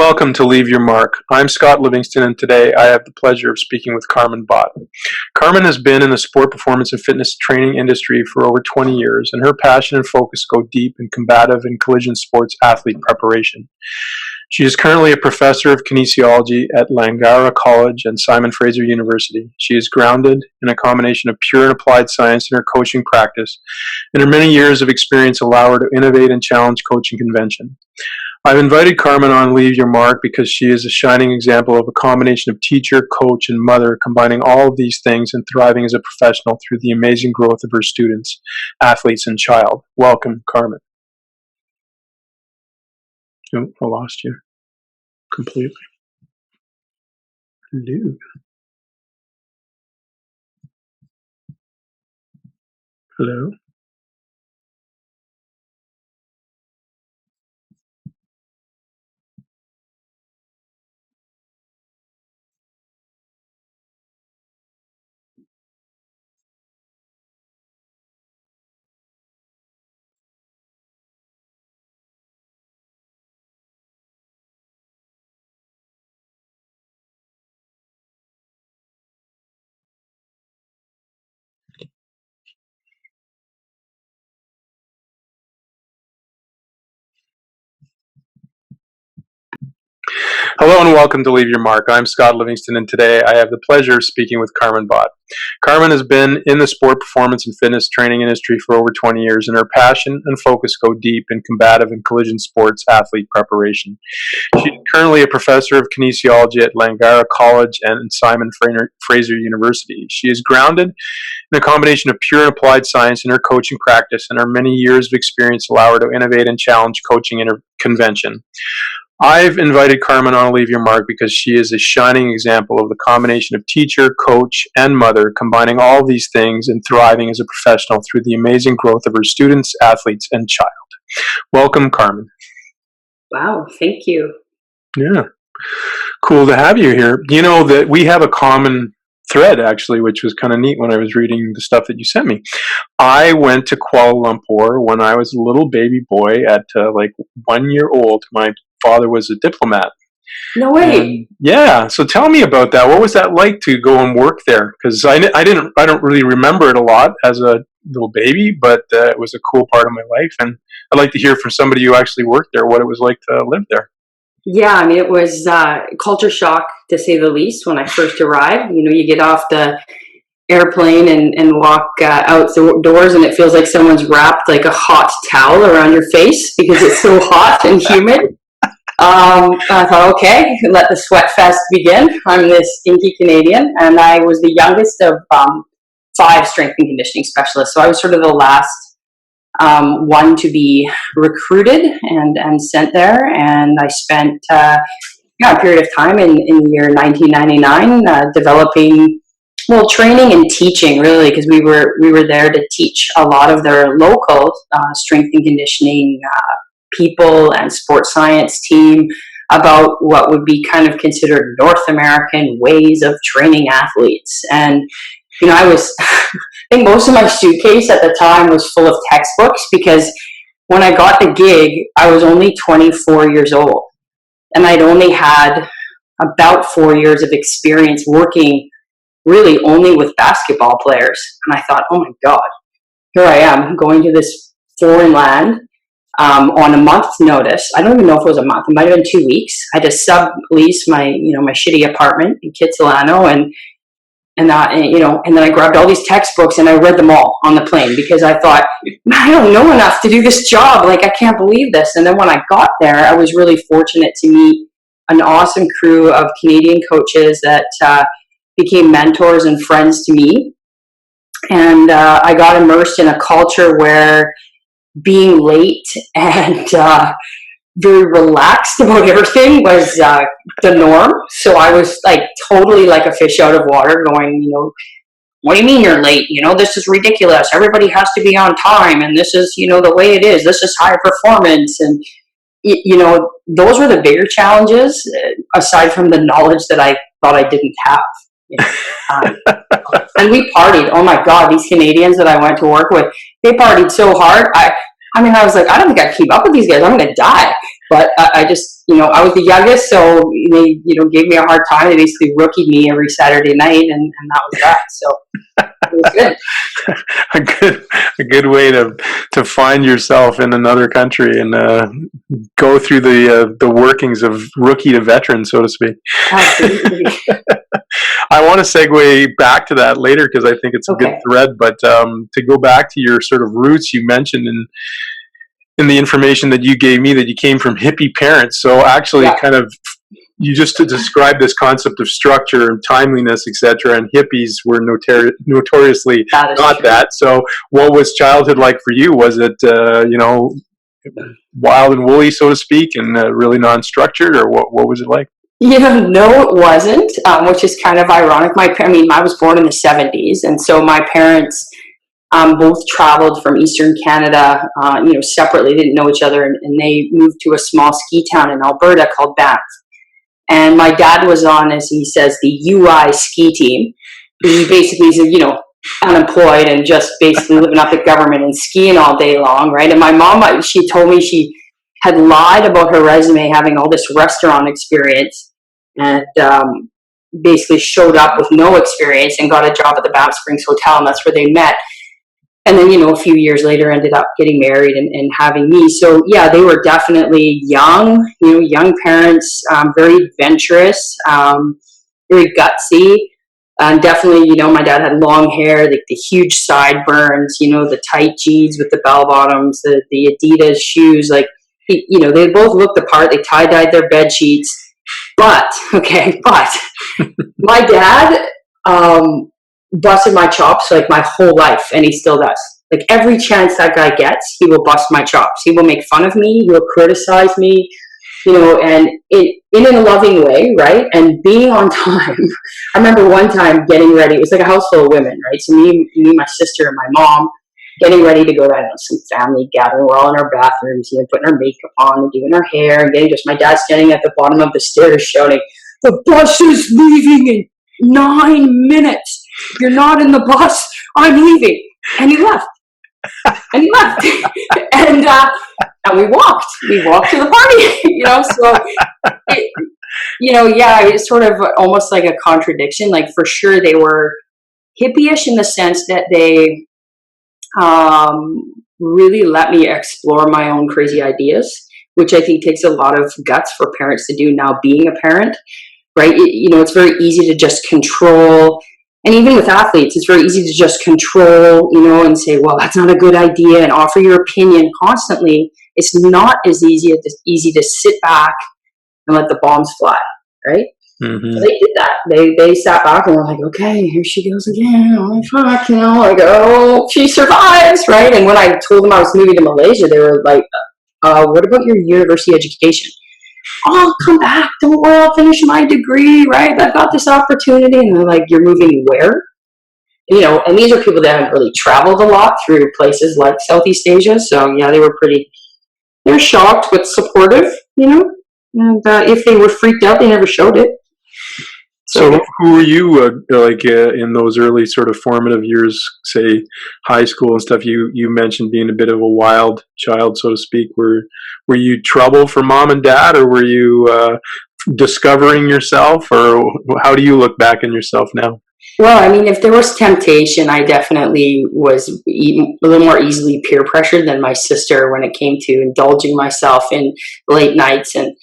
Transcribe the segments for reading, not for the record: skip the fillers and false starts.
welcome to Leave Your Mark. I'm Scott Livingston, and today I have the pleasure of speaking with Carmen Bott. Carmen has been in the sport performance and fitness training industry for over 20 years, and her passion and focus go deep in combative and collision sports athlete preparation. She is currently a professor of kinesiology at Langara College and Fraser University. She is grounded in a combination of pure and applied science in her coaching practice, and her many years of experience allow her to innovate and challenge coaching convention. I've invited Carmen on Leave Your Mark because she is a shining example of a combination of teacher, coach, and mother, combining all of these things and thriving as a professional through the amazing growth of her students, athletes, and child. Welcome, Carmen. Oh, I lost you completely. Hello. Hello. Hello and welcome to Leave Your Mark. I'm Scott Livingston, and today I have the pleasure of speaking with Carmen Bott. Carmen has been in the sport performance and fitness training industry for over 20 years, and her passion and focus go deep in combative and collision sports athlete preparation. She is currently a professor of kinesiology at Langara College and Fraser University. She is grounded in a combination of pure and applied science in her coaching practice, and her many years of experience allow her to innovate and challenge coaching convention. I've invited Carmen on Leave Your Mark because she is a shining example of the combination of teacher, coach, and mother, combining all these things and thriving as a professional through the amazing growth of her students, athletes, and child. Welcome, Carmen. Wow, thank you. Yeah, cool to have you here. You know that we have a common thread, actually, which was kind of neat when I was reading the stuff that you sent me. I went to Kuala Lumpur when I was a little baby boy at like 1 year old. My father was a diplomat. No way. Yeah. So tell me about that. What was that like to go and work there? Because I don't really remember it a lot as a little baby, but it was a cool part of my life. And I'd like to hear from somebody who actually worked there what it was like to live there. Yeah, I mean, it was culture shock, to say the least, when I first arrived. You know, you get off the airplane and walk out the doors, and it feels like someone's wrapped like a hot towel around your face because it's so hot and humid. I thought, okay, let the sweat fest begin. I'm this stinky Canadian, and I was the youngest of 5 strength and conditioning specialists. So I was sort of the last one to be recruited and sent there. And I spent a period of time in the year 1999 developing, training and teaching, really, because we were there to teach a lot of their local strength and conditioning people and sports science team about what would be kind of considered North American ways of training athletes. And, you know, I think most of my suitcase at the time was full of textbooks, because when I got the gig, I was only 24 years old, and I'd only had about 4 years of experience working really only with basketball players. And I thought, oh my God, here I am going to this foreign land on a month's notice. I don't even know if it was a month. It might have been 2 weeks. I had to sublease my shitty apartment in Kitsilano, and then I grabbed all these textbooks and I read them all on the plane, because I thought, I don't know enough to do this job. Like, I can't believe this. And then when I got there, I was really fortunate to meet an awesome crew of Canadian coaches that became mentors and friends to me. And I got immersed in a culture where being late and very relaxed about everything was the norm. So I was like totally like a fish out of water, going, what do you mean you're late? This is ridiculous. Everybody has to be on time, and this is, the way it is. This is high performance. And, those were the bigger challenges, aside from the knowledge that I thought I didn't have. And we partied. Oh my God, these Canadians that I went to work with, they partied so hard. I was like, I don't think I can keep up with these guys. I'm going to die. But I just, I was the youngest, so they, gave me a hard time. They basically rookied me every Saturday night, and that was that. So it was good. a good way to find yourself in another country and go through the workings of rookie to veteran, so to speak. Absolutely. I want to segue back to that later because I think it's a good thread. But to go back to your sort of roots, you mentioned in the information that you gave me that you came from hippie parents. So actually, kind of, you just to describe this concept of structure and timeliness, etc. And hippies were notoriously not that. So, what was childhood like for you? Was it wild and woolly, so to speak, and really non-structured, or what was it like? No, it wasn't, which is kind of ironic. I was born in the 70s, and so my parents both traveled from Eastern Canada, separately, didn't know each other, and they moved to a small ski town in Alberta called Banff. And my dad was on, as he says, the UI ski team. He basically is, unemployed and just basically living off the government and skiing all day long, right? And my mom, she told me she had lied about her resume having all this restaurant experience, and basically showed up with no experience and got a job at the Banff Springs Hotel, and that's where they met. And then, a few years later ended up getting married and having me. So yeah, they were definitely young parents, very adventurous, very gutsy. And definitely, my dad had long hair, the huge sideburns, the tight jeans with the bell bottoms, the Adidas shoes. Like, they both looked the part. They tie-dyed their bed sheets. But my dad busted my chops like my whole life, and he still does. Like, every chance that guy gets, he will bust my chops. He will make fun of me. He will criticize me, and in a loving way, right? And being on time. I remember one time getting ready. It was like a house full of women, right? So me, my sister, and my mom getting ready to go to some family gathering. We're all in our bathrooms, putting our makeup on and doing our hair and getting just my dad standing at the bottom of the stairs shouting, "The bus is leaving in 9 minutes. If you're not in the bus, I'm leaving." And he left. And we walked to the party, so it's sort of almost like a contradiction. Like, for sure they were hippie-ish in the sense that they really let me explore my own crazy ideas, which I think takes a lot of guts for parents to do now, being a parent, right? It's very easy to just control. And even with athletes, it's very easy to just control, and say, well, that's not a good idea, and offer your opinion constantly. It's not as easy to sit back and let the bombs fly, right? Mm-hmm. So they did that. They sat back and were like, okay, here she goes again. Oh, fuck, like, oh, she survives, right? And when I told them I was moving to Malaysia, they were like, what about your university education? Oh, I'll come back. Don't worry, I'll finish my degree, right? I've got this opportunity. And they're like, you're moving where? And these are people that haven't really traveled a lot through places like Southeast Asia. So yeah, they're shocked but supportive, and if they were freaked out, they never showed it. So who were you in those early sort of formative years, say high school and stuff? You mentioned being a bit of a wild child, so to speak. Were you trouble for mom and dad, or were you discovering yourself, or how do you look back on yourself now? Well, if there was temptation, I definitely was a little more easily peer pressured than my sister when it came to indulging myself in late nights and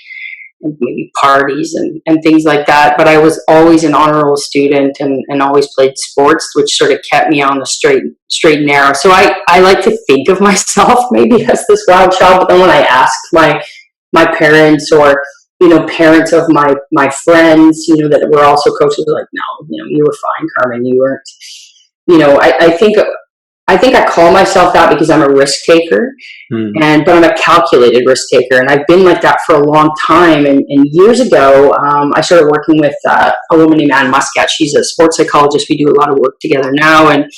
maybe parties and things like that. But I was always an honor roll student and always played sports, which sort of kept me on the straight and narrow. So I like to think of myself maybe as this wild child, but then when I asked my parents or parents of my friends, that were also coaches, were like, no, you were fine, Carmen. You weren't, I think I call myself that because I'm a risk taker, but I'm a calculated risk taker, and I've been like that for a long time. And years ago, I started working with a woman named Ann Muscat. She's a sports psychologist. We do a lot of work together now, and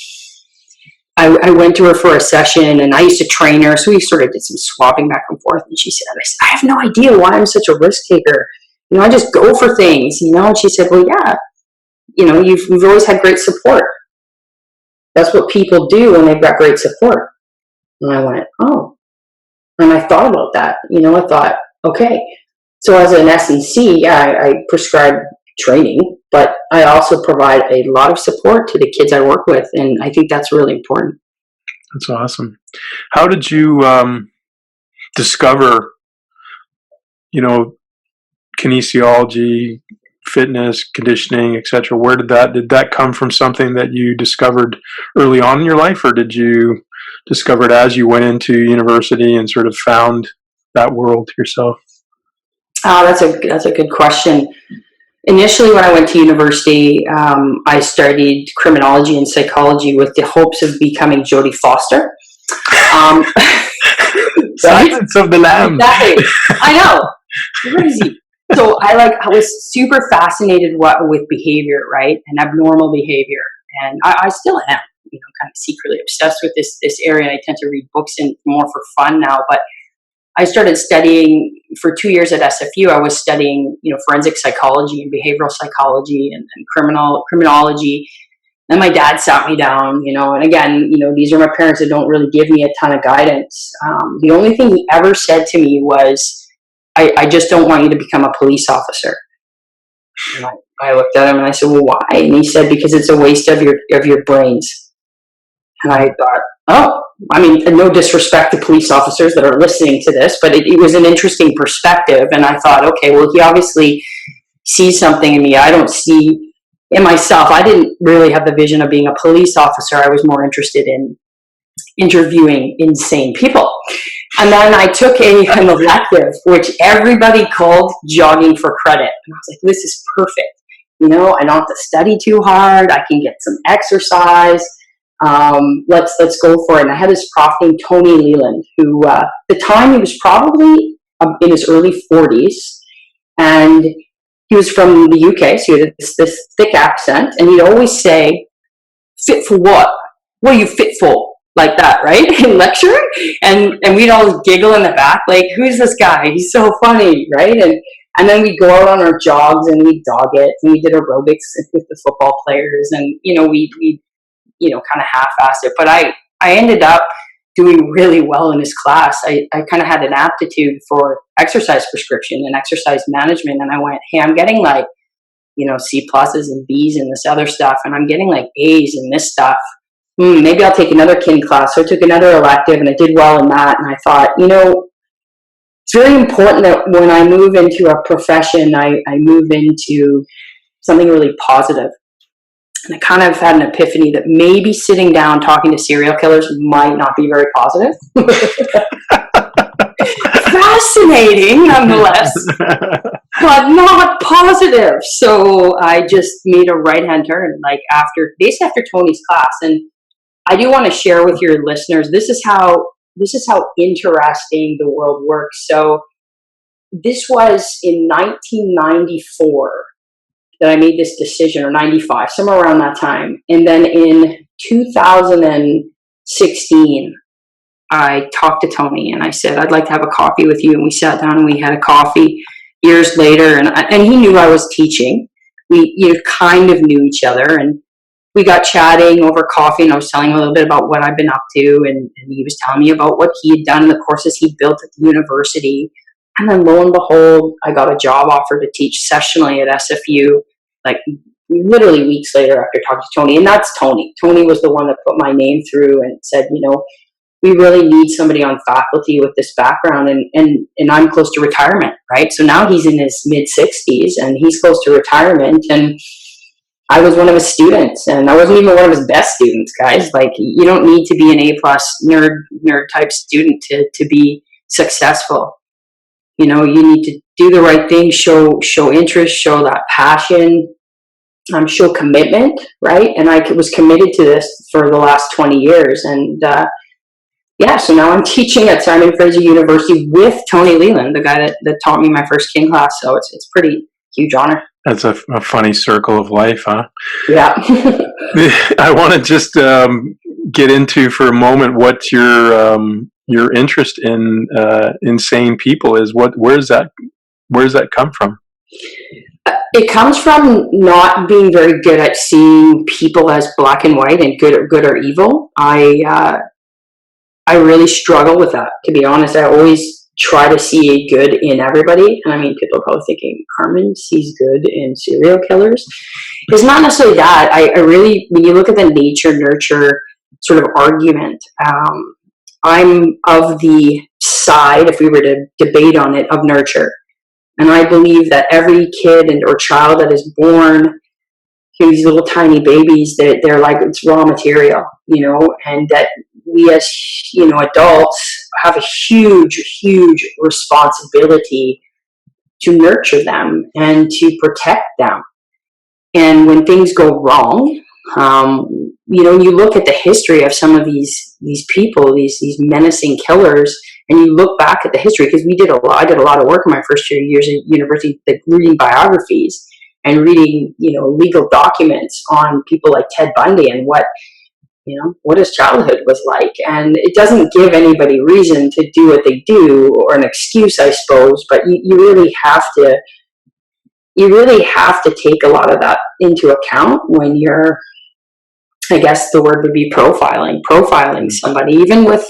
I went to her for a session, and I used to train her, so we sort of did some swapping back and forth. And she said, I have no idea why I'm such a risk taker. I just go for things, And she said, well, yeah, you've always had great support. That's what people do when they've got great support. And I went, oh. And I thought about that. I thought, Okay. So as an S&C, yeah, I prescribe training, but I also provide a lot of support to the kids I work with, and I think that's really important. That's awesome. How did you discover, kinesiology, fitness, conditioning, etc.? Where did that come from? Something that you discovered early on in your life, or did you discover it as you went into university and sort of found that world yourself? That's a good question. Initially, when I went to university, I studied criminology and psychology with the hopes of becoming Jodie Foster. Um, Silence of the Lambs. Exactly. I know. Crazy. So I was super fascinated with behavior, right, and abnormal behavior, and I still am, kind of secretly obsessed with this area. I tend to read books and more for fun now, but I started studying for 2 years at SFU. I was studying, forensic psychology and behavioral psychology and criminology. Then my dad sat me down, and again, these are my parents that don't really give me a ton of guidance. The only thing he ever said to me was, I just don't want you to become a police officer. And I looked at him and I said, well, why? And he said, because it's a waste of your brains. And I thought, oh, I mean, no disrespect to police officers that are listening to this, but it was an interesting perspective. And I thought, okay, well, he obviously sees something in me I don't see in myself. I didn't really have the vision of being a police officer. I was more interested in interviewing insane people. And then I took an elective, which everybody called jogging for credit. And I was like, this is perfect. I don't have to study too hard. I can get some exercise. Let's go for it. And I had this prof named Tony Leland, who at the time he was probably in his early 40s, and he was from the UK, so he had this thick accent, and he'd always say, "Fit for what? What are you fit for?" Like that, right? In lecture, and we'd all giggle in the back, like, "Who's this guy? He's so funny," right? And then we'd go out on our jogs and we'd dog it, and we did aerobics with the football players, and we kind of half-assed it. But I ended up doing really well in his class. I kind of had an aptitude for exercise prescription and exercise management. And I went, hey, I'm getting like, C pluses and Bs in this other stuff. And I'm getting like A's in this stuff. Maybe I'll take another kin class. So I took another elective and I did well in that. And I thought, it's very important that when I move into a profession, I move into something really positive. And I kind of had an epiphany that maybe sitting down talking to serial killers might not be very positive. Fascinating, nonetheless, but not positive. So I just made a right-hand turn, basically after Tony's class. And I do want to share with your listeners, this is how interesting the world works. So this was in 1994. That I made this decision, or 95, somewhere around that time. And then in 2016, I talked to Tony and I said, I'd like to have a coffee with you. And we sat down and we had a coffee years later. And he knew I was teaching. We kind of knew each other. And we got chatting over coffee, and I was telling him a little bit about what I've been up to. And he was telling me about what he had done in the courses he built at the university. And then lo and behold, I got a job offer to teach sessionally at SFU, like literally weeks later after talking to Tony. And that's Tony. Tony was the one that put my name through and said, we really need somebody on faculty with this background. And I'm close to retirement, right? So now he's in his mid-60s and he's close to retirement. And I was one of his students, and I wasn't even one of his best students, guys. Like, you don't need to be an A-plus nerd type student to be successful. You need to do the right thing, show interest, show that passion, show commitment, right? And I was committed to this for the last 20 years. And so now I'm teaching at Simon Fraser University with Tony Leland, the guy that taught me my first kin class. So it's pretty huge honor. That's a funny circle of life, huh? Yeah. I want to just get into for a moment what your interest in insane people is. Where does that come from? It comes from not being very good at seeing people as black and white and good or evil. I really struggle with that, to be honest. I always try to see good in everybody. And I mean, people are probably thinking, Carmen sees good in serial killers. It's not necessarily that. I really, when you look at the nature nurture sort of argument, I'm of the side, if we were to debate on it, of nurture. And I believe that every kid or child that is born, these little tiny babies, they're like, it's raw material, and that we as, adults have a huge, huge responsibility to nurture them and to protect them. And when things go wrong, you look at the history of some of these people, these menacing killers, and you look back at the history, because I did a lot of work in my first years at university, like reading biographies and reading, legal documents on people like Ted Bundy and what his childhood was like. And it doesn't give anybody reason to do what they do, or an excuse, I suppose, but you really have to take a lot of that into account when you're, I guess the word would be profiling somebody, even with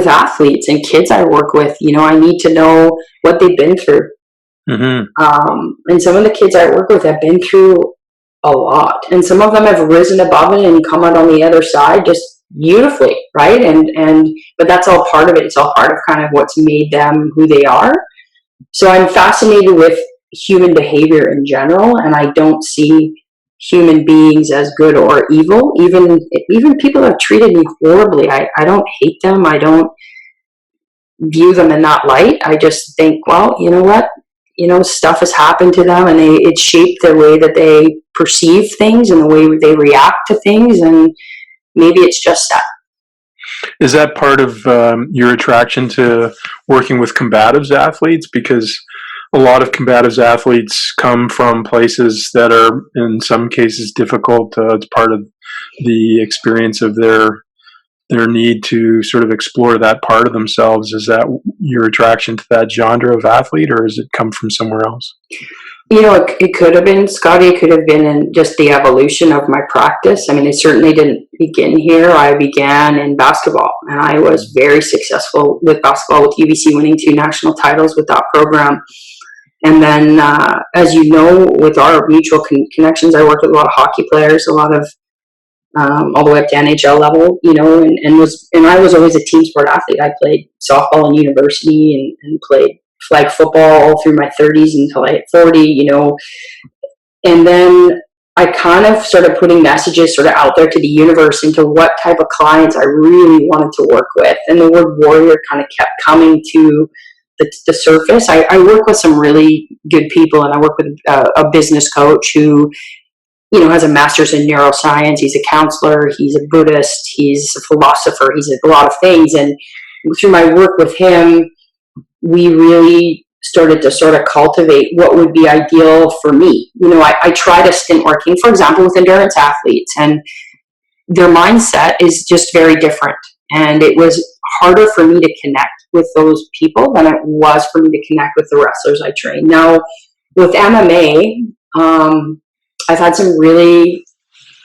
athletes and kids I work with. I need to know what they've been through. And some of the kids I work with have been through a lot, and some of them have risen above it and come out on the other side just beautifully, right? But that's all part of it. It's all part of kind of what's made them who they are. So I'm fascinated with human behavior in general, and I don't see human beings as good or evil. Even people have treated me horribly, I don't hate them. I don't view them in that light. I just think, well, you know what? Stuff has happened to them, and it shaped the way that they perceive things and the way they react to things, and maybe it's just that. Is that part of your attraction to working with combatives athletes? Because a lot of combatives athletes come from places that are, in some cases, difficult. It's part of the experience of their need to sort of explore that part of themselves. Is that your attraction to that genre of athlete, or has it come from somewhere else? It could have been, Scotty. It could have been in just the evolution of my practice. I mean, it certainly didn't begin here. I began in basketball, and I was very successful with basketball, with UBC winning 2 national titles with that program. And then, as you know, with our mutual connections, I worked with a lot of hockey players, a lot of all the way up to NHL level, and I was always a team sport athlete. I played softball in university and played flag football all through my 30s until I hit 40, and then I kind of started putting messages sort of out there to the universe into what type of clients I really wanted to work with. And the word warrior kind of kept coming to the surface. I work with some really good people, and I work with a business coach who has a master's in neuroscience. He's a counselor, he's a Buddhist, he's a philosopher, he's a lot of things. And through my work with him, we really started to sort of cultivate what would be ideal for me. I tried a stint working, for example, with endurance athletes, and their mindset is just very different. And it was harder for me to connect with those people than it was for me to connect with the wrestlers I train. Now, with MMA, I've had some really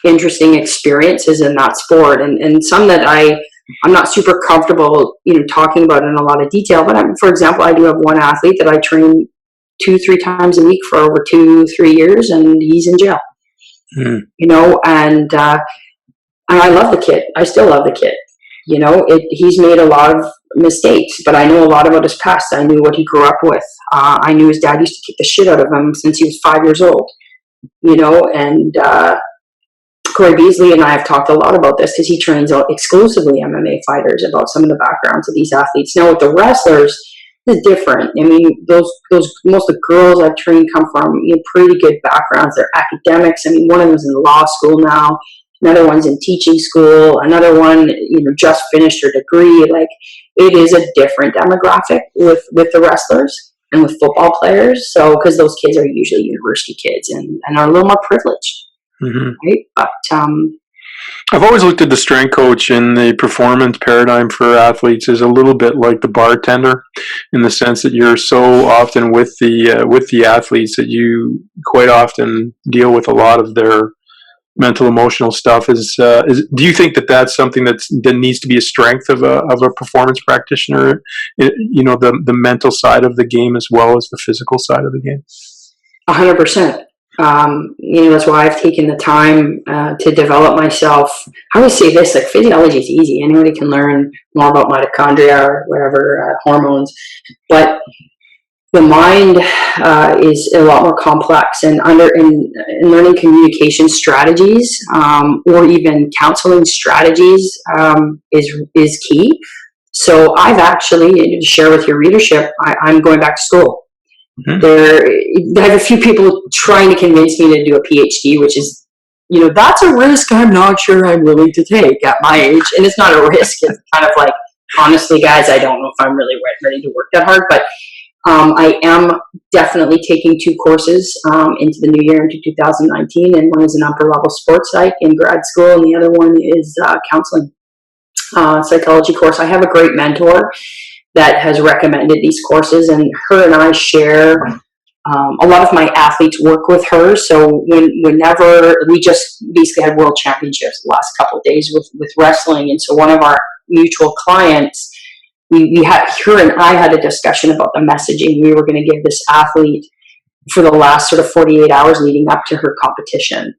interesting experiences in that sport, and some that I'm not super comfortable, talking about in a lot of detail. But for example, I do have one athlete that I train 2-3 times a week for over 2-3 years, and he's in jail. And I love the kid. I still love the kid. He's made a lot of mistakes, but I know a lot about his past. I knew what he grew up with. I knew his dad used to kick the shit out of him since he was 5 years old. And Corey Beasley and I have talked a lot about this, because he trains exclusively MMA fighters, about some of the backgrounds of these athletes. Now with the wrestlers, it's different. I mean, those most of the girls I've trained come from pretty good backgrounds. They're academics. I mean, one of them is in law school now. Another one's in teaching school. Another one, just finished her degree. Like, it is a different demographic with the wrestlers and with football players. So, because those kids are usually university kids and are a little more privileged, right? But I've always looked at the strength coach and the performance paradigm for athletes as a little bit like the bartender, in the sense that you're so often with the athletes that you quite often deal with a lot of their mental emotional stuff is do you think that that's something that needs to be a strength of a performance practitioner, the mental side of the game as well as the physical side of the game? 100%. That's why I've taken the time to develop myself. I always say this, like, physiology is easy. Anybody can learn more about mitochondria or whatever, hormones. But the mind is a lot more complex, and in learning communication strategies or even counseling strategies is key. So I've actually, to share with your readership, I'm going back to school. I have a few people trying to convince me to do a PhD, which is, that's a risk I'm not sure I'm willing to take at my age. And it's not a risk. It's kind of like, honestly, guys, I don't know if I'm really ready to work that hard. But I am definitely taking 2 courses into the new year, into 2019. And one is an upper level sports psych in grad school, and the other one is counseling psychology course. I have a great mentor that has recommended these courses, and her and I share a lot of my athletes work with her. So whenever we just basically had world championships the last couple of days with wrestling, and so one of our mutual clients, we had, her and I had a discussion about the messaging we were going to give this athlete for the last sort of 48 hours leading up to her competition.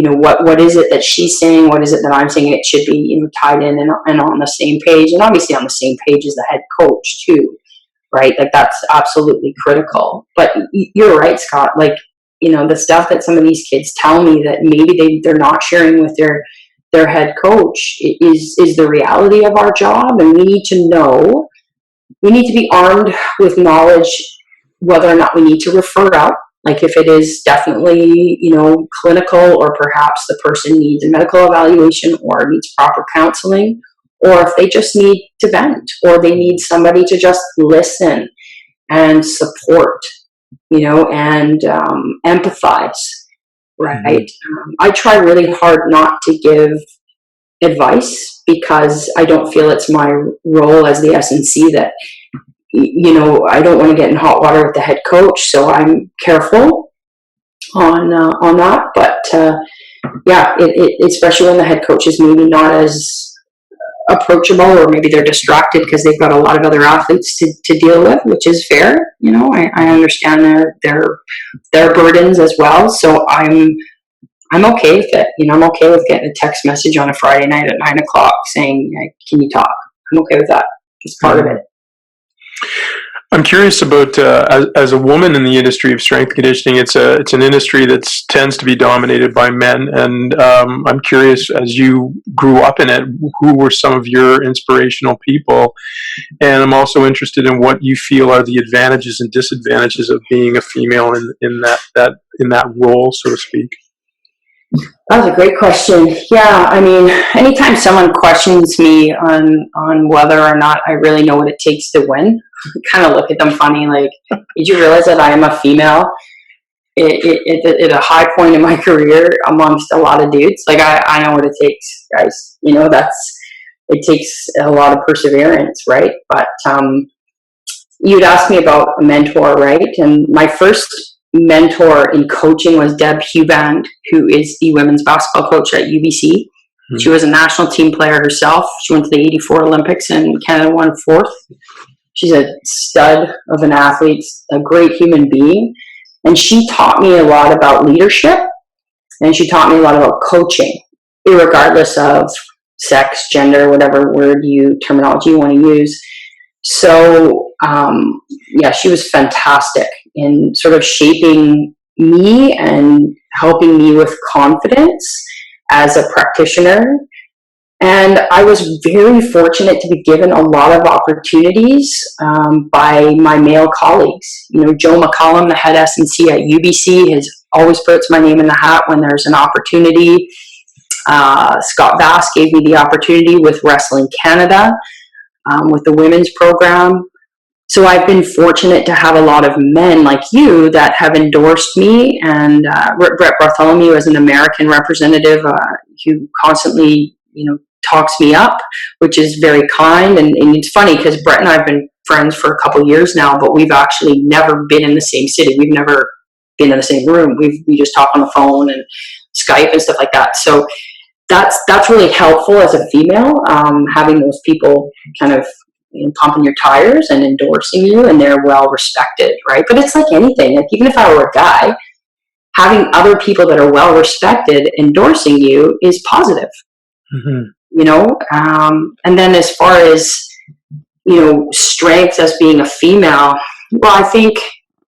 What is it that she's saying? What is it that I'm saying? It should be, tied in and on the same page, and obviously on the same page as the head coach too, right? Like, that's absolutely critical. But you're right, Scott. Like, the stuff that some of these kids tell me that maybe they're not sharing with their head coach is the reality of our job, and we need to know. We need to be armed with knowledge whether or not we need to refer out. Like, if it is definitely, clinical, or perhaps the person needs a medical evaluation or needs proper counseling, or if they just need to vent, or they need somebody to just listen and support, and empathize, right? I try really hard not to give advice, because I don't feel it's my role as the S&C that, I don't want to get in hot water with the head coach, so I'm careful on that. But especially when the head coach is maybe not as approachable, or maybe they're distracted because they've got a lot of other athletes to deal with, which is fair. I understand their burdens as well. So I'm okay with it. I'm okay with getting a text message on a Friday night at 9:00 saying, "Can you talk?" I'm okay with that. It's part of it. I'm curious about as a woman in the industry of strength conditioning. It's an industry that tends to be dominated by men, and I'm curious, as you grew up in it, who were some of your inspirational people? And I'm also interested in what you feel are the advantages and disadvantages of being a female in that role, so to speak. That was a great question. Yeah, I mean, anytime someone questions me on whether or not I really know what it takes to win, I kind of look at them funny, like, did you realize that I am a female at a high point in my career amongst a lot of dudes? Like, I know what it takes, guys. It takes a lot of perseverance, right? But you'd asked me about a mentor, right? And my first mentor in coaching was Deb Huband, who is the women's basketball coach at UBC. Mm-hmm. She was a national team player herself. She went to the '84 Olympics, and Canada won 4th. She's a stud of an athlete, a great human being. And she taught me a lot about leadership, and she taught me a lot about coaching, irregardless of sex, gender, whatever terminology you want to use. So, she was fantastic in sort of shaping me and helping me with confidence as a practitioner. And I was very fortunate to be given a lot of opportunities by my male colleagues. Joe McCollum, the head S&C at UBC, has always puts my name in the hat when there's an opportunity. Scott Bass gave me the opportunity with Wrestling Canada, with the women's program. So I've been fortunate to have a lot of men like you that have endorsed me. And Brett Bartholomew is an American representative who constantly, talks me up, which is very kind. And it's funny because Brett and I have been friends for a couple years now, but we've actually never been in the same city. We've never been in the same room. We just talk on the phone. And Skype and stuff like that. So that's really helpful as a female, having those people kind of pumping your tires and endorsing you, and they're well respected, right? But it's like anything. Like even if I were a guy, having other people that are well respected endorsing you is positive. And then as far as strengths as being a female, well, I think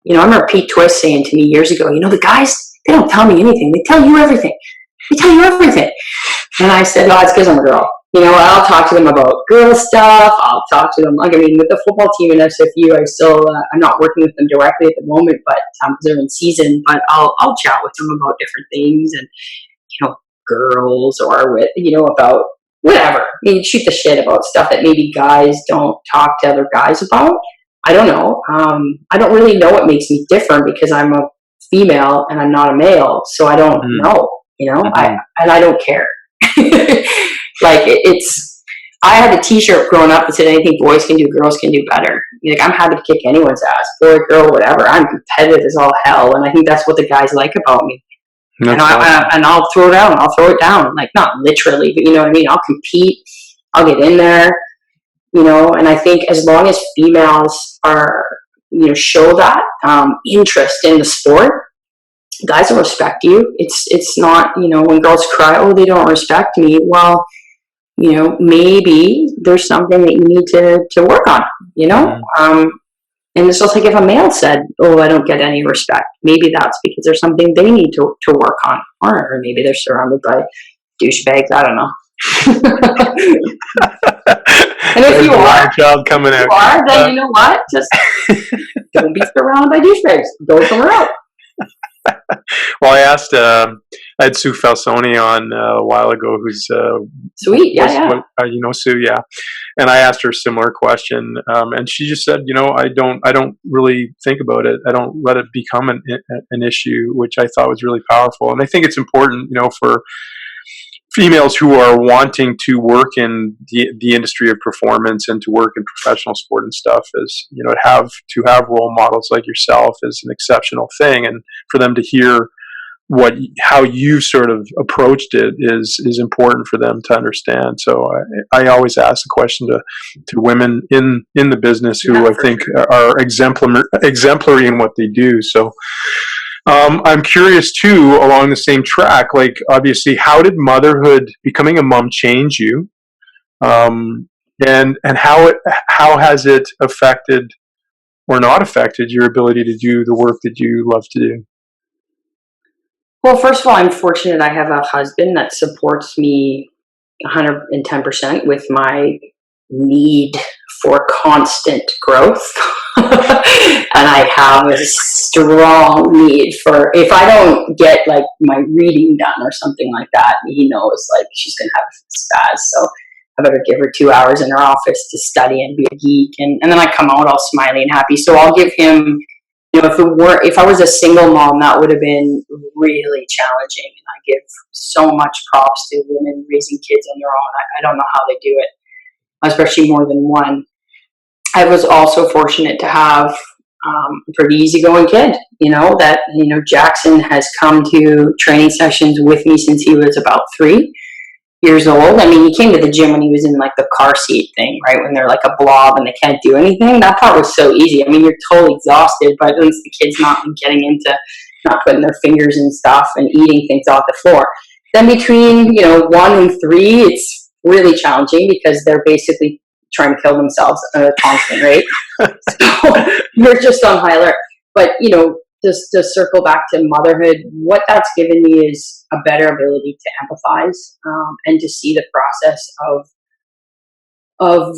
I remember Pete Twist saying to me years ago, the guys, they don't tell me anything, they tell you everything. And I said, it's because I'm a girl. I'll talk to them about girl stuff. I'll talk to them. Like, with the football team in SFU, I'm not working with them directly at the moment, but because they're in season. But I'll chat with them about different things and girls or about whatever. Shoot the shit about stuff that maybe guys don't talk to other guys about. I don't know. I don't really know what makes me different because I'm a female and I'm not a male, so I don't know. I don't care. Like I had a T-shirt growing up that said anything boys can do, girls can do better. Like I'm happy to kick anyone's ass, boy, girl, whatever. I'm competitive as all hell, and I think that's what the guys like about me. And I'll throw it out. I'll throw it down, like not literally, but you know what I mean. I'll compete. I'll get in there. And I think as long as females are, show that interest in the sport, guys will respect you. It's not, when girls cry, oh, they don't respect me. Well, maybe there's something that you need to work on, and it's just like if a male said, oh, I don't get any respect, maybe that's because there's something they need to work on, or maybe they're surrounded by douchebags. I don't know. And if you are, child coming out, then you know what? Just don't be surrounded by douchebags. Go somewhere else. Well, I had Sue Falsoni on a while ago, who's sweet, yeah. Sue, yeah. And I asked her a similar question, and she just said, I don't really think about it. I don't let it become an issue, which I thought was really powerful. And I think it's important, for females who are wanting to work in the industry of performance and to work in professional sport and stuff, is to have role models like yourself is an exceptional thing, and for them to hear how you sort of approached it is important for them to understand. So I always ask the question to women in the business who I think are exemplary in what they do. So I'm curious too, along the same track, like obviously, how did motherhood, becoming a mom, change you? And how has it affected or not affected your ability to do the work that you love to do? Well, first of all, I'm fortunate I have a husband that supports me 110% with my need for constant growth. And I have a strong need for, if I don't get like my reading done or something like that, he knows like she's going to have a spaz. So I better give her 2 hours in her office to study and be a geek. And then I come out all smiley and happy. So I'll give him, if I was a single mom, that would have been really challenging. And I give so much props to women raising kids on their own. I don't know how they do it, especially more than one. I was also fortunate to have a pretty easygoing kid, Jackson has come to training sessions with me since he was about 3 years old. I mean, he came to the gym when he was in like the car seat thing, right? When they're like a blob and they can't do anything. That part was so easy. I mean, you're totally exhausted, but at least the kid's not getting into not putting their fingers in stuff and eating things off the floor. Then between, 1 and 3, it's really challenging because they're basically trying to kill themselves at a constant rate. So you're just on high alert. But, just to circle back to motherhood, what that's given me is a better ability to empathize and to see the process of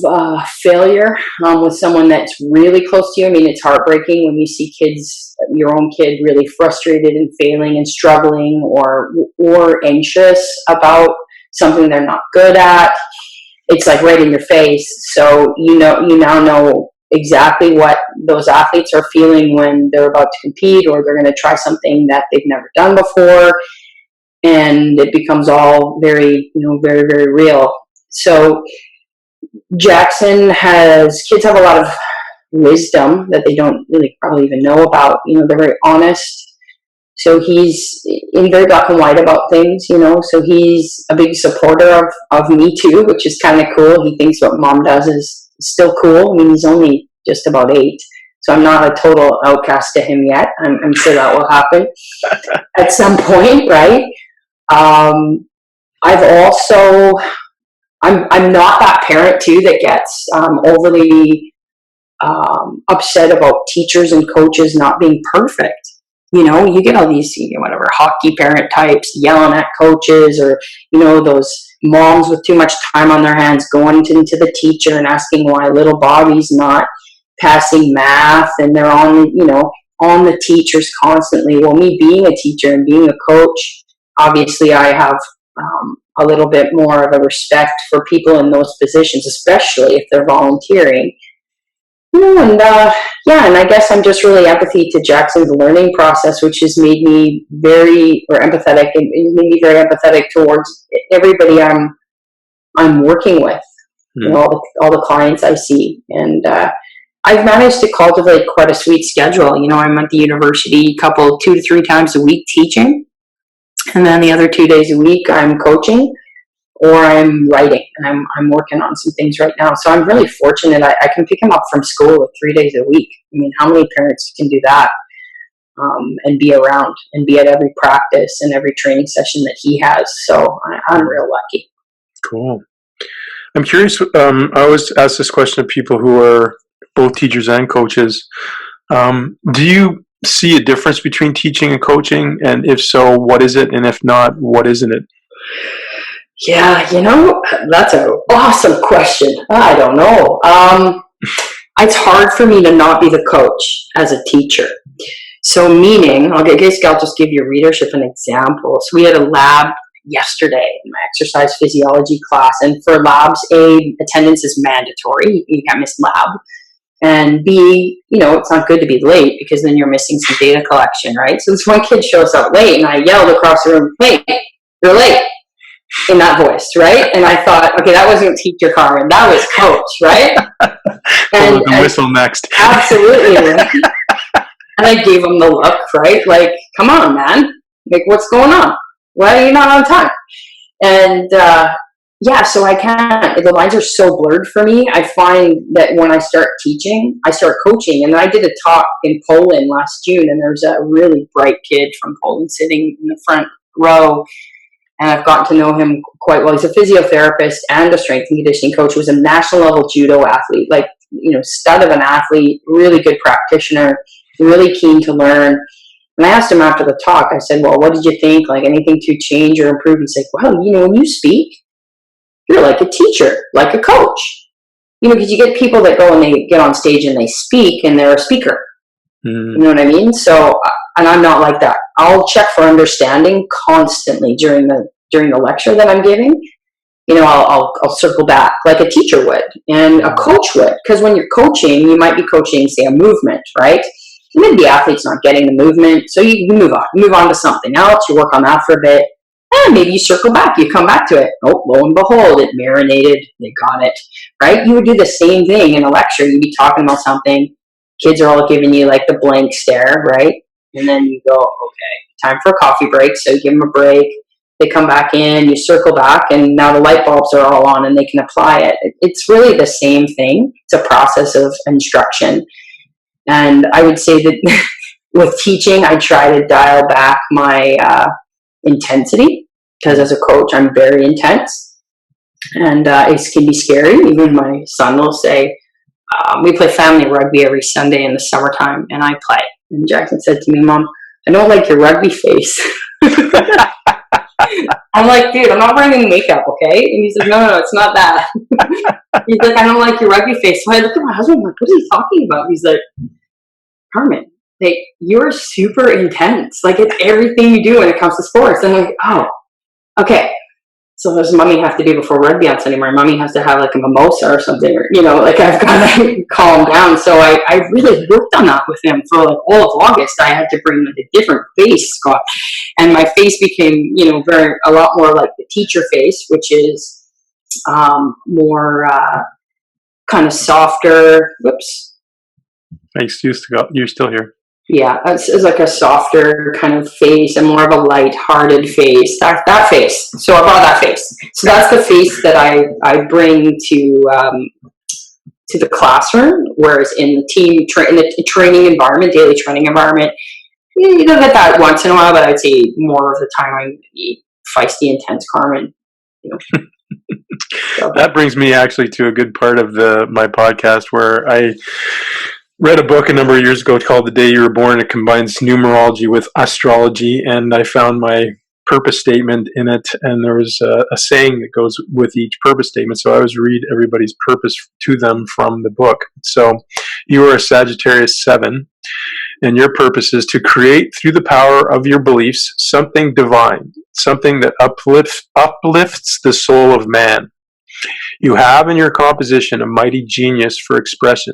failure with someone that's really close to you. I mean, it's heartbreaking when you see kids, your own kid, really frustrated and failing and struggling or anxious about something they're not good at. It's like right in your face. So you now know exactly what those athletes are feeling when they're about to compete or they're going to try something that they've never done before, and it becomes all very, very, very real. So kids have a lot of wisdom that they don't really probably even know about. They're very honest. So he's in very black and white about things, you know. So he's a big supporter of me too, which is kind of cool. He thinks what mom does is still cool. I mean, he's only just about 8. So I'm not a total outcast to him yet. I'm sure that will happen at some point, right? I've also, I'm not that parent too that gets overly upset about teachers and coaches not being perfect. You know, you get all these, whatever, hockey parent types yelling at coaches, or, those moms with too much time on their hands going into the teacher and asking why little Bobby's not passing math, and they're on the teachers constantly. Well, me being a teacher and being a coach, obviously I have a little bit more of a respect for people in those positions, especially if they're volunteering. And I guess I'm just really empathy to Jackson's learning process, which has made me empathetic, and made me very empathetic towards everybody I'm working with, all the clients I see. And I've managed to cultivate quite a sweet schedule. I'm at the university 2 to 3 times a week teaching, and then the other 2 days a week I'm coaching or I'm writing, and I'm working on some things right now. So I'm really fortunate. I can pick him up from school 3 days a week. I mean, how many parents can do that and be around and be at every practice and every training session that he has? So I'm real lucky. Cool. I'm curious. I always ask this question of people who are both teachers and coaches. Do you see a difference between teaching and coaching? And if so, what is it? And if not, what isn't it? Yeah, that's an awesome question. I don't know. It's hard for me to not be the coach as a teacher. So meaning, I'll just give your readership an example. So we had a lab yesterday in my exercise physiology class, and for labs, A, attendance is mandatory. You can't miss lab. And B, it's not good to be late because then you're missing some data collection, right? So this one kid shows up late, and I yelled across the room, "Hey, you're late," in that voice, right? And I thought, okay, that wasn't teacher Carmen, that was coach, right? And the whistle next. Absolutely. And I gave him the look, right? Like, come on, man. Like, what's going on? Why are you not on time? And so I can't, the lines are so blurred for me. I find that when I start teaching, I start coaching. And I did a talk in Poland last June, and there's a really bright kid from Poland sitting in the front row. And I've gotten to know him quite well. He's a physiotherapist and a strength and conditioning coach. He was a national level judo athlete, stud of an athlete, really good practitioner, really keen to learn. And I asked him after the talk, I said, well, what did you think? Like, anything to change or improve? He's like, well, when you speak, you're like a teacher, like a coach. Because you get people that go and they get on stage and they speak and they're a speaker. You know what I mean? So, and I'm not like that. I'll check for understanding constantly during the lecture that I'm giving. I'll circle back like a teacher would and a coach would. Because when you're coaching, you might be coaching, say, a movement, right? Maybe the athlete's not getting the movement, so you move on. You move on to something else. You work on that for a bit. And maybe you circle back. You come back to it. Oh, lo and behold, it marinated. They got it, right? You would do the same thing in a lecture. You'd be talking about something. Kids are all giving you like the blank stare, right? And then you go, okay, time for a coffee break. So you give them a break. They come back in, you circle back, and now the light bulbs are all on and they can apply it. It's really the same thing. It's a process of instruction. And I would say that with teaching, I try to dial back my intensity, because as a coach, I'm very intense. And it can be scary. Even my son will say, we play family rugby every Sunday in the summertime, and I play. And Jackson said to me, Mom, I don't like your rugby face. I'm like, dude, I'm not wearing any makeup, okay? And he's like, no, it's not that. He's like, I don't like your rugby face. So I look at my husband, I'm like, what are you talking about? He's like, Carmen, like, you're super intense. Like, it's everything you do when it comes to sports. And I'm like, oh, okay. So what does mommy have to do before rugby on Sunday morning? Mommy has to have like a mimosa or something, or, like I've got to calm down. So I really worked on that with him for like all of August. I had to bring like a different face, Scott. And my face became, a lot more like the teacher face, which is more kind of softer. Whoops. Thanks. You're still here. Yeah, it's like a softer kind of face and more of a light-hearted face. That face. So I brought that face. So that's the face that I bring to the classroom. Whereas in the in the training environment, daily training environment, you don't get that once in a while. But I'd say more of the time I'm the feisty, intense Carmen. You know. So. That brings me actually to a good part of my podcast where I read a book a number of years ago called The Day You Were Born. It combines numerology with astrology, and I found my purpose statement in it, and there was a saying that goes with each purpose statement. So I always read everybody's purpose to them from the book. So you are a Sagittarius 7, and your purpose is to create through the power of your beliefs something divine, something that uplifts the soul of man. You have in your composition a mighty genius for expression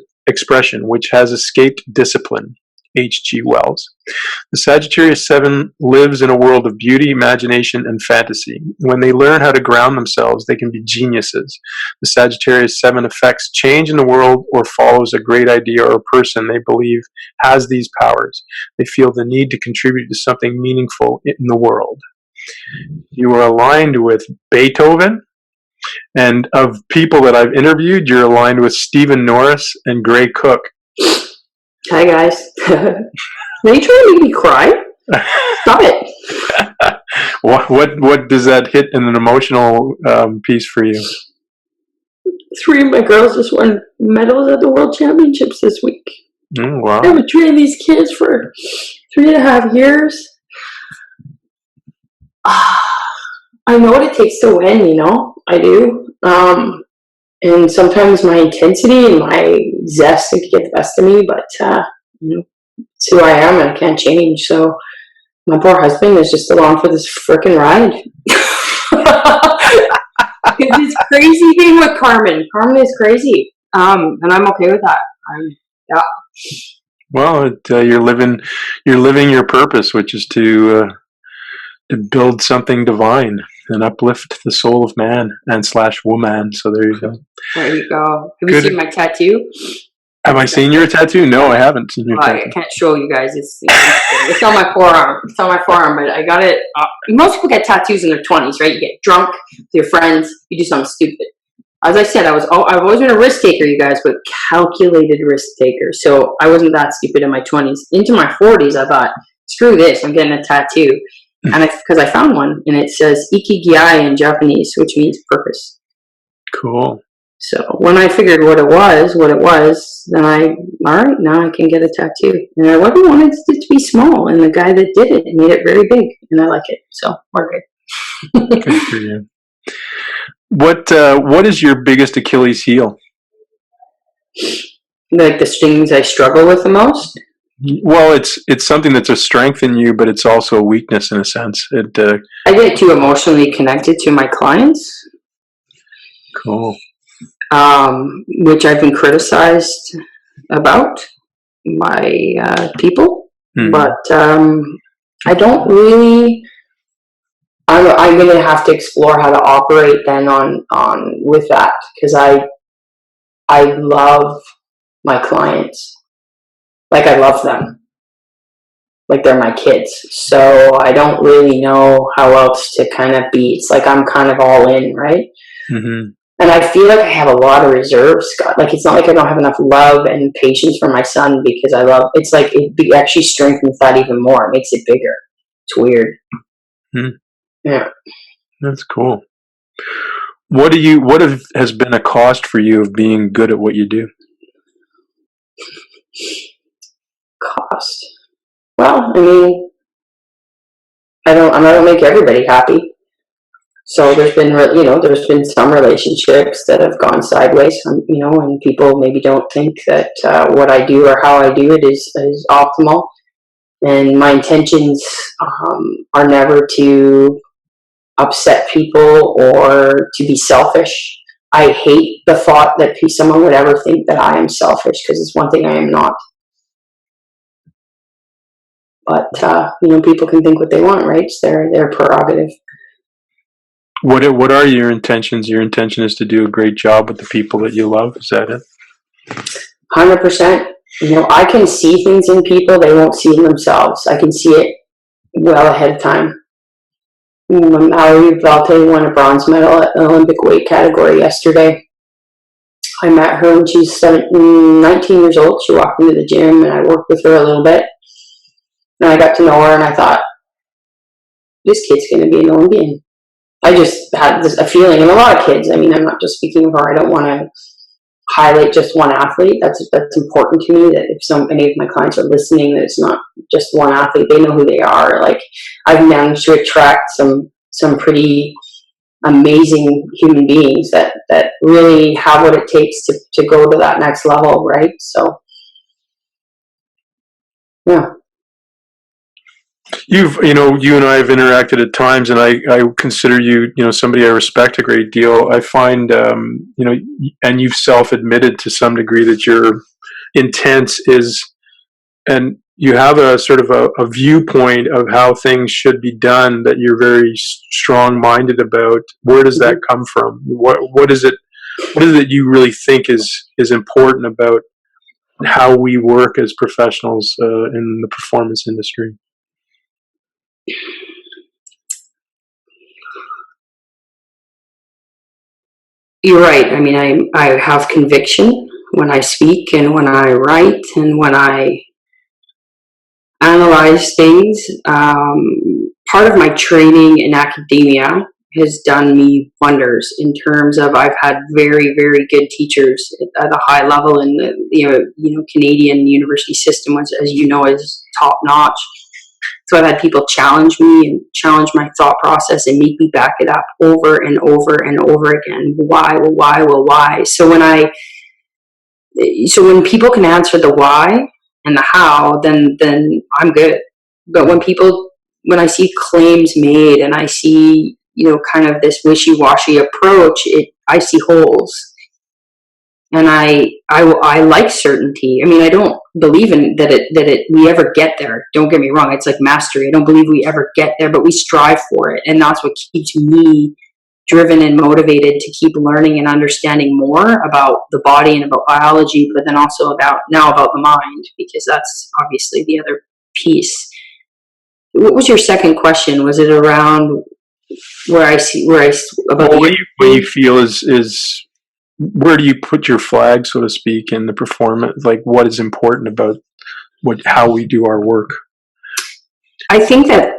which has escaped discipline. H.G. Wells. The Sagittarius 7 lives in a world of beauty, imagination, and fantasy. When they learn how to ground themselves, they can be geniuses. The Sagittarius 7 affects change in the world or follows a great idea or a person they believe has these powers. They feel the need to contribute to something meaningful in the world. You are aligned with Beethoven, and of people that I've interviewed, you're aligned with Stephen Norris and Gray Cook. Hi guys. Are you trying to make me cry? Stop it. What does that hit in an emotional piece for you? 3 of my girls just won medals at the World Championships this week. Wow. I've been training these kids for 3.5 years. I know what it takes to win, you know? I do. And sometimes my intensity and my zest can get the best of me, but you know, it's who I am and I can't change. So my poor husband is just along for this frickin' ride. It's this crazy thing with Carmen. Carmen is crazy, and I'm okay with that. Yeah. Well, you're living your purpose, which is to build something divine and uplift the soul of man and / woman. So there you go. There you go. Have you seen my tattoo? Have I seen your tattoo? No, I haven't seen your tattoo. I can't show you guys. It's on my forearm. It's on my forearm, but I got it. Most people get tattoos in their 20s, right? You get drunk with your friends. You do something stupid. As I said, I've always been a risk taker, you guys, but calculated risk taker. So I wasn't that stupid in my 20s. Into my 40s, I thought, screw this. I'm getting a tattoo. And because I found one, and it says ikigai in Japanese, which means purpose. Cool. So when I figured what it was, then all right, now I can get a tattoo. And I wasn't wanted it to be small, and the guy that did it made it very big, and I like it. So we're good. Good for you. What is your biggest Achilles heel? Like the things I struggle with the most? Well, it's something that's a strength in you, but it's also a weakness in a sense. I get too emotionally connected to my clients. Cool. Which I've been criticized about by people, but I don't really. I'm going to have to explore how to operate then on with that, because I love my clients. Like I love them. Like they're my kids. So I don't really know how else to kind of be. It's like I'm kind of all in, right? Mm-hmm. And I feel like I have a lot of reserves, Scott. Like it's not like I don't have enough love and patience for my son because I love. It's like it actually strengthens that even more. It makes it bigger. It's weird. Mm-hmm. Yeah, that's cool. What has been a cost for you of being good at what you do? Cost. Well, I mean, I don't make everybody happy. So there's been some relationships that have gone sideways, and people maybe don't think that what I do or how I do it is optimal. And my intentions are never to upset people or to be selfish. I hate the thought that someone would ever think that I am selfish, because it's one thing I am not. But people can think what they want, right? It's their prerogative. What are your intentions? Your intention is to do a great job with the people that you love. Is that it? 100%. I can see things in people they won't see in themselves. I can see it well ahead of time. Mallory Valte won a bronze medal at the Olympic weight category yesterday. I met her when she's 19 years old. She walked into the gym and I worked with her a little bit. And I got to know her and I thought, this kid's going to be an Olympian. I just had a feeling, and a lot of kids, I'm not just speaking of her, I don't want to highlight just one athlete. That's important to me, that if any of my clients are listening, that it's not just one athlete, they know who they are. Like, I've managed to attract some pretty amazing human beings that really have what it takes to go to that next level, right? So, yeah. You and I have interacted at times, and I consider you, somebody I respect a great deal. I find, and you've self-admitted to some degree that your intense is, and you have a sort of a viewpoint of how things should be done that you're very strong-minded about. Where does that come from? What is it that you really think is important about how we work as professionals in the performance industry? You're right. I have conviction when I speak and when I write and when I analyze things. Part of my training in academia has done me wonders in terms of I've had very, very good teachers at a high level in the Canadian university system, which, as you know, is top notch. So I've had people challenge me and challenge my thought process and make me back it up over and over and over again. Why? Well, why? Well, why? So when people can answer the why and the how, then I'm good. But when I see claims made and I see, kind of this wishy-washy approach, I see holes. And I like certainty. I don't believe in we ever get there. Don't get me wrong. It's like mastery. I don't believe we ever get there, but we strive for it. And that's what keeps me driven and motivated to keep learning and understanding more about the body and about biology, but then also about the mind, because that's obviously the other piece. What was your second question? Was it around what you feel is where do you put your flag, so to speak, in the performance? Like, what is important about how we do our work? I think that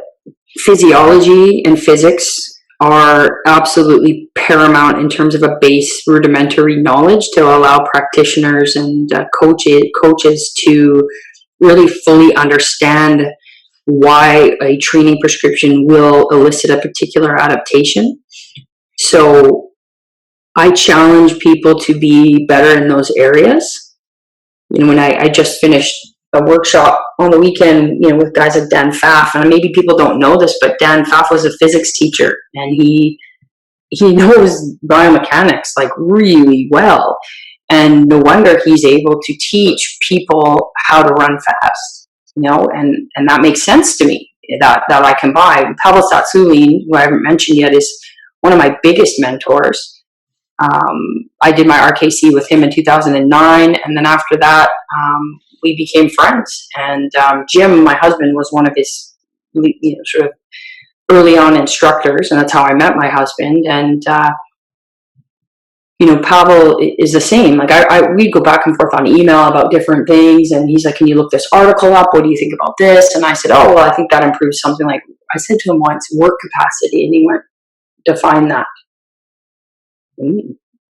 physiology and physics are absolutely paramount in terms of a base rudimentary knowledge to allow practitioners and coaches to really fully understand why a training prescription will elicit a particular adaptation. So I challenge people to be better in those areas. When I just finished a workshop on the weekend, with guys like Dan Pfaff, and maybe people don't know this, but Dan Pfaff was a physics teacher, and he knows biomechanics like really well, and no wonder he's able to teach people how to run fast, and that makes sense to me. That I can buy. Pavel Tsatsouline, who I haven't mentioned yet, is one of my biggest mentors. I did my RKC with him in 2009, and then after that, we became friends. And Jim, my husband, was one of his, sort of early on instructors, and that's how I met my husband. And Pavel is the same. Like we'd go back and forth on email about different things, and he's like, "Can you look this article up? What do you think about this?" And I said, "Oh, well, I think that improves something." Like I said to him once, "Work capacity," and he went, "Define that."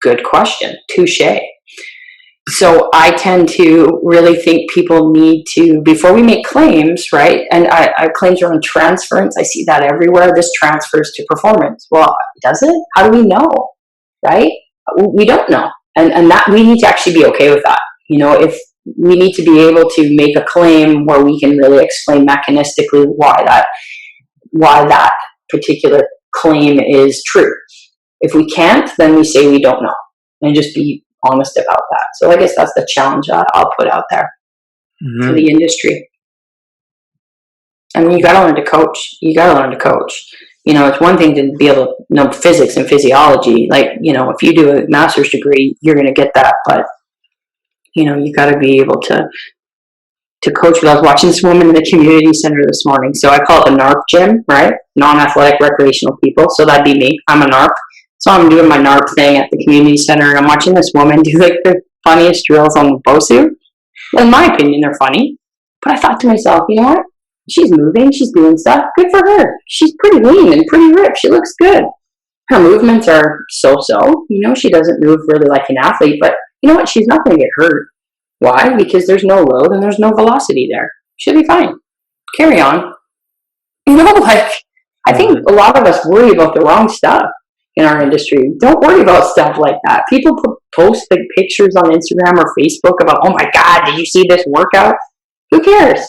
Good question. Touche. So I tend to really think people need to, before we make claims, right? And I claims around transference. I see that everywhere. This transfers to performance. Well, does it? How do we know? Right? We don't know. And that we need to actually be okay with that. If we need to be able to make a claim where we can really explain mechanistically why that particular claim is true. If we can't, then we say we don't know, and just be honest about that. So I guess that's the challenge I'll put out there for the industry. You got to learn to coach. It's one thing to be able to know physics and physiology. Like, if you do a master's degree, you're going to get that. But you got to be able to coach. I was watching this woman in the community center this morning. So I call it the NARP gym, right? Non-athletic recreational people. So that'd be me. I'm a NARP. So I'm doing my NARP thing at the community center, and I'm watching this woman do like the funniest drills on the BOSU. In my opinion, they're funny. But I thought to myself, you know what? She's moving. She's doing stuff. Good for her. She's pretty lean and pretty ripped. She looks good. Her movements are so-so. She doesn't move really like an athlete, but you know what? She's not going to get hurt. Why? Because there's no load and there's no velocity there. She'll be fine. Carry on. I think a lot of us worry about the wrong stuff in our industry. Don't worry about stuff like that. People post like pictures on Instagram or Facebook about, oh my God, did you see this workout? Who cares?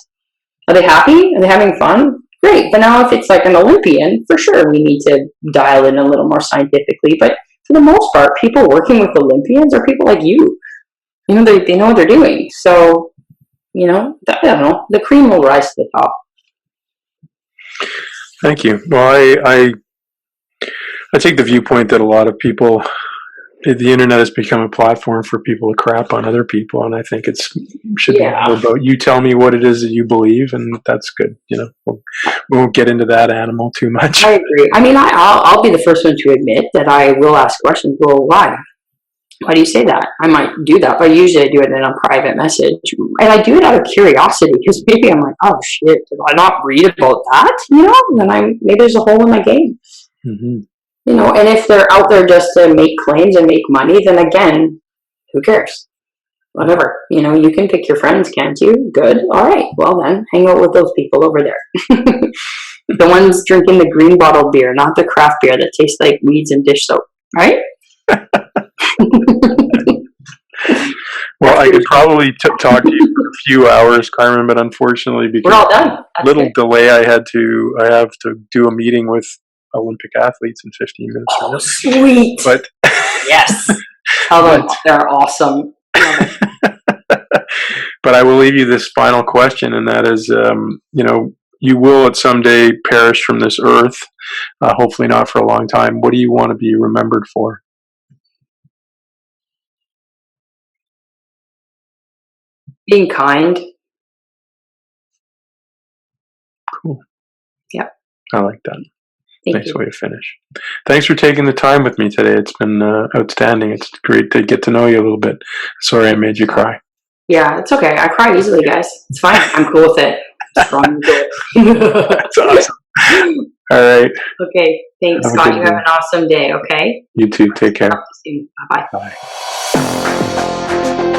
Are they happy? Are they having fun? Great. But now if it's like an Olympian, for sure we need to dial in a little more scientifically. But for the most part, people working with Olympians are people like you. They know what they're doing. So, I don't know. The cream will rise to the top. Thank you. Well, I take the viewpoint that a lot of people, the internet has become a platform for people to crap on other people, and I think it should be more about you tell me what it is that you believe, and that's good. We won't get into that animal too much. I agree. I mean, I'll be the first one to admit that I will ask questions. Well, why? Why do you say that? I might do that, but usually I do it in a private message. And I do it out of curiosity, because maybe I'm like, oh shit, did I not read about that? Then maybe there's a hole in my game. Mm-hmm. And if they're out there just to make claims and make money, then again, who cares? Whatever. You can pick your friends, can't you? Good. All right. Well then, hang out with those people over there. The ones drinking the green bottle beer, not the craft beer that tastes like weeds and dish soap, right? Well, I could probably talk to you for a few hours, Carmen, but unfortunately, because we're all done. Delay, I have to do a meeting with Olympic athletes in 15 minutes. Oh, sweet! But yes, tell them they're awesome. But I will leave you this final question, and that is, you will at some day perish from this earth. Hopefully, not for a long time. What do you want to be remembered for? Being kind. Cool. Yep. I like that. Thank nice way to finish. Thanks for taking the time with me today. It's been outstanding. It's great to get to know you a little bit. Sorry I made you cry. Yeah, it's okay. I cry easily, guys. It's fine. I'm cool with it. That's awesome. All right. Okay. Thanks, Scott. You have an awesome day, okay? You too. Take care. Talk to you soon. Bye-bye. Bye.